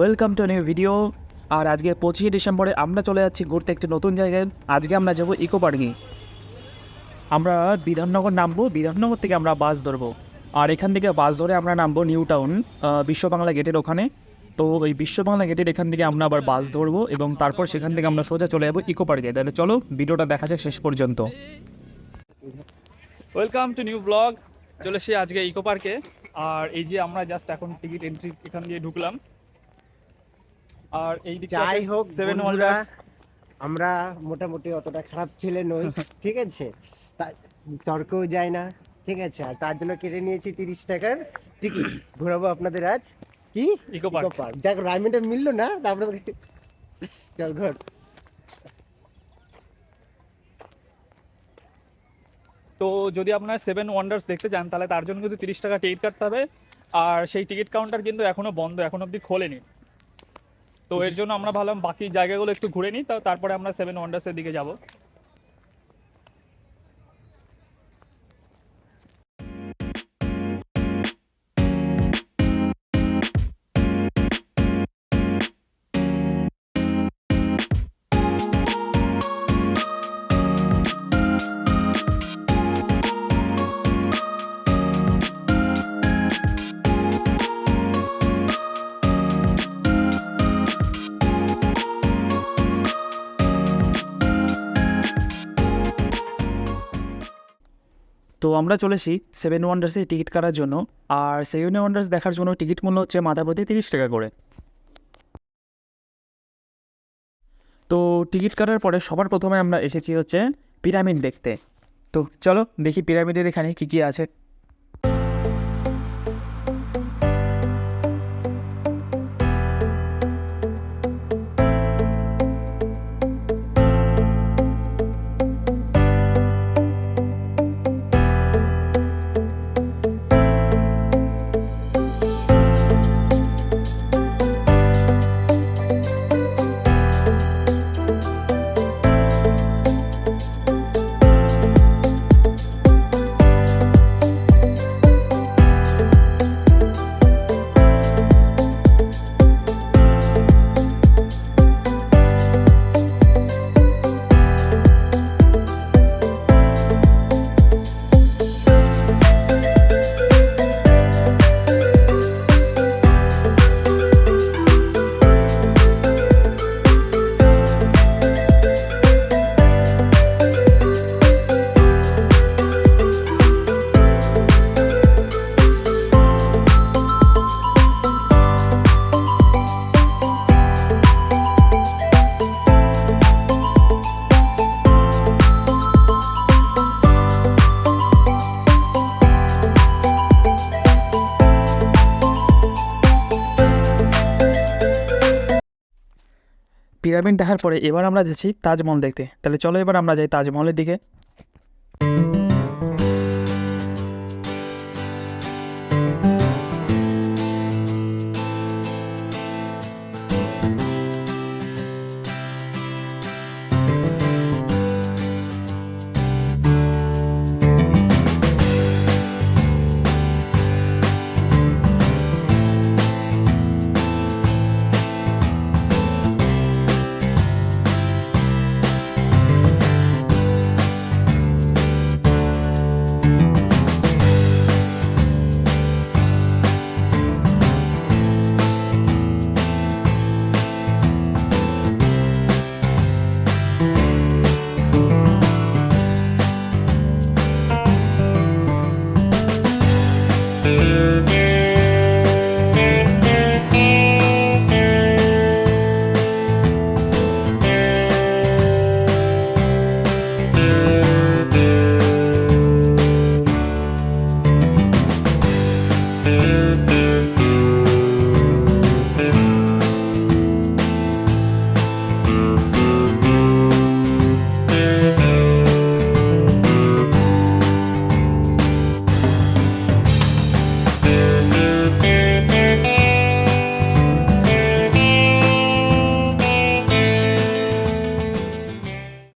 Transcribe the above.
Welcome to new video. আর আজকে 25 ডিসেম্বরে আমরা চলে যাচ্ছি ঘুরতে একটি নতুন জায়গায়। আজকে আমরা যাব ইকো পার্কে। আমরা বিধাননগর নামবো, বিধাননগর থেকে আমরা বাস ধরবো, আর এখান থেকে বাস ধরে আমরা নামবো নিউ টাউন বিশ্ব বাংলা গেটের ওখানে। তো ওই বিশ্ব বাংলা গেটের এখান থেকে আমরা আবার বাস ধরবো এবং তারপর সেখান থেকে আমরা সোজা চলে যাবো ইকো পার্কে। তাহলে চলো ভিডিওটা দেখা যাক শেষ পর্যন্ত। Welcome to new blog. চলে এসে আজকে ইকো পার্কে। আর এই যে আমরা জাস্ট এখন টিকিট এন্ট্রি এখান দিয়ে ঢুকলাম। আর এই দিকে যাই হোক 7 বন্ধুরা, আমরা মোটামুটি অতটা খারাপ ছেলে নই, ঠিক আছে? তর্কও যায় না, ঠিক আছে? আর তার জন্য কেটে নিয়েছি 30 টাকার টিকিট। ঘোরাবো আপনাদের আজ কি ইকো পার্ক। যাক, রাইমেন্টে মিললো না, তারপরে চল ঘর। তো যদি আপনারা 7 ওয়ান্ডার্স দেখতে চান তাহলে তার জন্য কিন্তু 30 টাকা টিকিট কাটতে হবে। আর সেই টিকিট কাউন্টার কিন্তু এখনো বন্ধ, এখনো অবধি খোলেনি। তো এর জন্য আমরা ভাবলাম বাকি জায়গাগুলো একটু ঘুরে নিই, তারপরে আমরা 7 ওয়ান্ডার্সের দিকে যাব। তো আমরা চলেছি 7 ওয়ান্ডার্সে টিকিট কাটার জন্য। আর 7 ওয়ান্ডার্স দেখার জন্য টিকিট মূল্য হচ্ছে মাথা প্রতি 30 টাকা করে। তো টিকিট কাটার পরে সবার প্রথমে আমরা এসেছি হচ্ছে পিরামিড দেখতে। তো চলো দেখি পিরামিডের এখানে কী কী আছে। পিরামিড দেখার পরে এবার আমরা যাচ্ছি তাজমহল দেখতে। তাহলে চলো এবার আমরা যাই তাজমহলের দিকে।